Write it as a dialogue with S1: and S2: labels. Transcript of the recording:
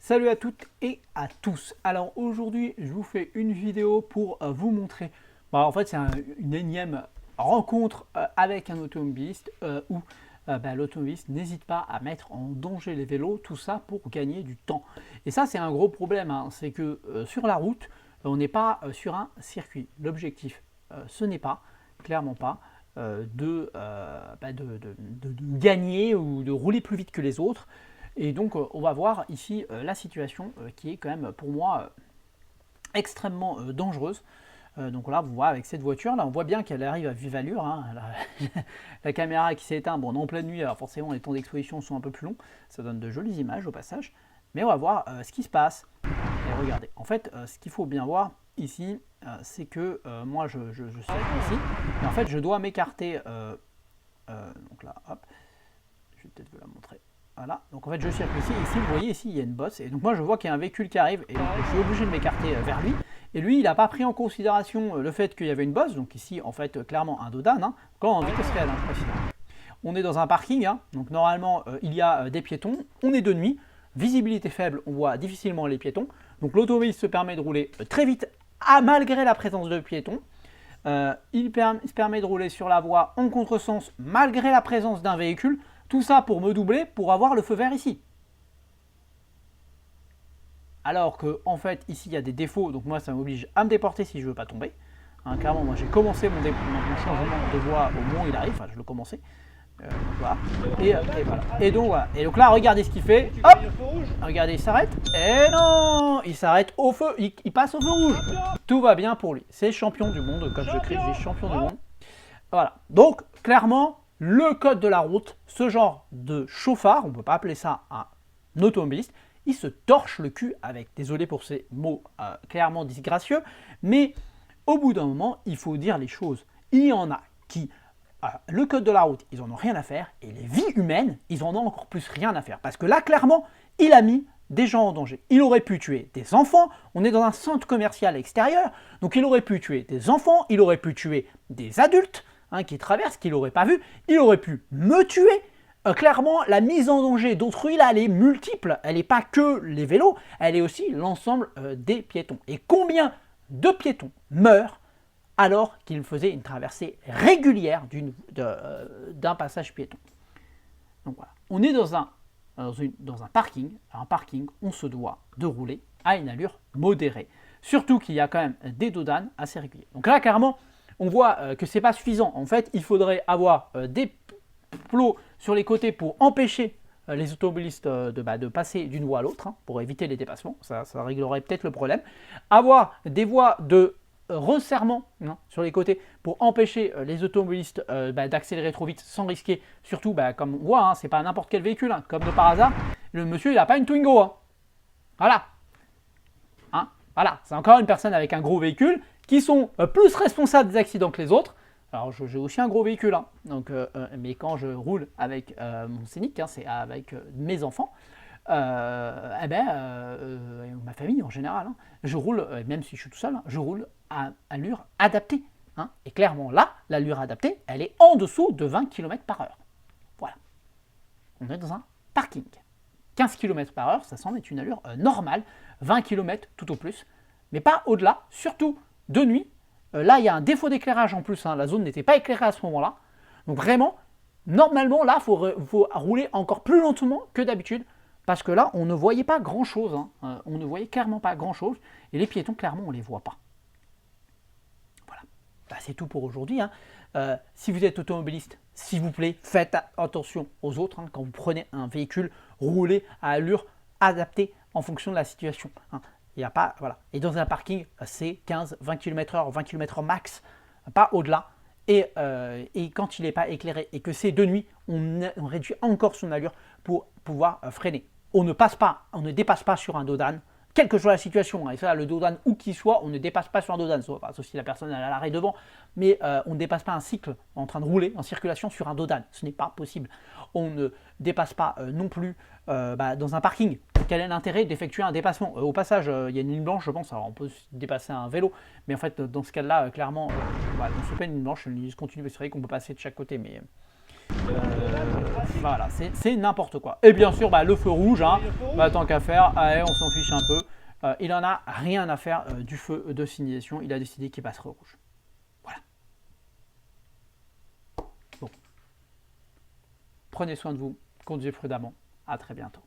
S1: Salut à toutes et à tous. Alors aujourd'hui, je vous fais une vidéo pour vous montrer. En fait, c'est une énième rencontre avec un automobiliste où l'automobiliste n'hésite pas à mettre en danger les vélos, tout ça pour gagner du temps. Et ça, c'est un gros problème. C'est que sur la route, on n'est pas sur un circuit. L'objectif, ce n'est pas, clairement pas, de gagner ou de rouler plus vite que les autres. Et donc on va voir ici la situation qui est quand même pour moi extrêmement dangereuse. Donc là vous voyez avec cette voiture, là on voit bien qu'elle arrive à vive allure, hein. La caméra qui s'éteint, bon on est en pleine nuit, alors forcément les temps d'exposition sont un peu plus longs, ça donne de jolies images au passage, mais on va voir ce qui se passe. Et regardez, en fait ce qu'il faut bien voir ici, c'est que moi je suis ici, et en fait je dois m'écarter, donc là hop, je vais peut-être vous la montrer. Voilà, donc en fait je circule ici, vous voyez ici il y a une bosse, et donc moi je vois qu'il y a un véhicule qui arrive, et donc je suis obligé de m'écarter vers lui, et lui il n'a pas pris en considération le fait qu'il y avait une bosse, donc ici en fait clairement un dodan, quand en vitesse réelle, On est dans un parking, donc normalement il y a des piétons, on est de nuit, visibilité faible, on voit difficilement les piétons, donc l'automobiliste se permet de rouler très vite malgré la présence de piétons. Il se permet de rouler sur la voie en contresens malgré la présence d'un véhicule. Tout ça pour me doubler, pour avoir le feu vert ici. Alors que, en fait, ici, il y a des défauts, donc moi, ça m'oblige à me déporter si je ne veux pas tomber. Clairement, moi, j'ai commencé mon changement de voie au moment où il arrive, enfin, je le commençais. Voilà. Et voilà. Et donc, voilà. Et donc là, regardez ce qu'il fait. Hop! Regardez, il s'arrête. Et non! Il s'arrête au feu, il passe au feu rouge. Tout va bien pour lui. C'est champion du monde, comme je crie, c'est champion du monde. Voilà. Donc, clairement, le code de la route, ce genre de chauffard, on ne peut pas appeler ça un automobiliste, il se torche le cul avec, désolé pour ces mots clairement disgracieux, mais au bout d'un moment, il faut dire les choses. Il y en a qui, le code de la route, ils en ont rien à faire, et les vies humaines, ils en ont encore plus rien à faire. Parce que là, clairement, il a mis des gens en danger. Il aurait pu tuer des enfants, on est dans un centre commercial extérieur, donc il aurait pu tuer des enfants, il aurait pu tuer des adultes, qui traverse, qu'il n'aurait pas vu, il aurait pu me tuer. Clairement, la mise en danger d'autrui, là, elle est multiple. Elle n'est pas que les vélos, elle est aussi l'ensemble des piétons. Et combien de piétons meurent alors qu'ils faisaient une traversée régulière d'un passage piéton? Donc voilà, on est dans un parking. Un parking, on se doit de rouler à une allure modérée. Surtout qu'il y a quand même des dodanes assez réguliers. Donc là, clairement, on voit que ce n'est pas suffisant. En fait, il faudrait avoir des plots sur les côtés pour empêcher les automobilistes de passer d'une voie à l'autre, pour éviter les dépassements. Ça réglerait peut-être le problème. Avoir des voies de resserrement sur les côtés pour empêcher les automobilistes d'accélérer trop vite sans risquer. Surtout, comme on voit, c'est pas n'importe quel véhicule. Comme de par hasard, le monsieur, il n'a pas une Twingo. Voilà. Voilà, c'est encore une personne avec un gros véhicule qui sont plus responsables des accidents que les autres. Alors j'ai aussi un gros véhicule, donc, mais quand je roule avec mon Scénic, c'est avec mes enfants, ma famille en général, je roule, même si je suis tout seul, je roule à allure adaptée. Et clairement là, l'allure adaptée, elle est en dessous de 20 km/h. Voilà. On est dans un parking. 15 km/h, ça semble être une allure normale, 20 km tout au plus, mais pas au-delà, surtout de nuit. Là, il y a un défaut d'éclairage en plus, la zone n'était pas éclairée à ce moment-là. Donc vraiment, normalement, là, il faut rouler encore plus lentement que d'habitude, parce que là, on ne voyait pas grand-chose, on ne voyait clairement pas grand-chose, et les piétons, clairement, on ne les voit pas. Voilà, c'est tout pour aujourd'hui. Si vous êtes automobiliste, s'il vous plaît, faites attention aux autres. Quand vous prenez un véhicule, roulez à allure adaptée en fonction de la situation. Il n'y a pas, voilà. Et dans un parking, c'est 15-20 km/h, 20 km/h max, pas au-delà. Et quand il n'est pas éclairé et que c'est de nuit, on réduit encore son allure pour pouvoir freiner. On ne dépasse pas sur un dodan, quelle que soit la situation. Et ça, le dodan où qu'il soit, on ne dépasse pas sur un dodan, sauf si la personne est à l'arrêt devant. Mais on ne dépasse pas un cycle en train de rouler en circulation sur un dodan. Ce n'est pas possible. On ne dépasse pas non plus dans un parking. Quel est l'intérêt d'effectuer un dépassement? Au passage, il y a une ligne blanche, je pense. Alors on peut dépasser un vélo, mais en fait, dans ce cas-là, clairement, on se fait une ligne blanche, une ligne continue. C'est vrai qu'on peut passer de chaque côté, mais Voilà, c'est n'importe quoi. Et bien sûr, le feu rouge, hein, tant qu'à faire, allez, on s'en fiche un peu. Il en a rien à faire du feu de signalisation. Il a décidé qu'il passerait au rouge. Voilà. Bon. Prenez soin de vous, conduisez prudemment. À très bientôt.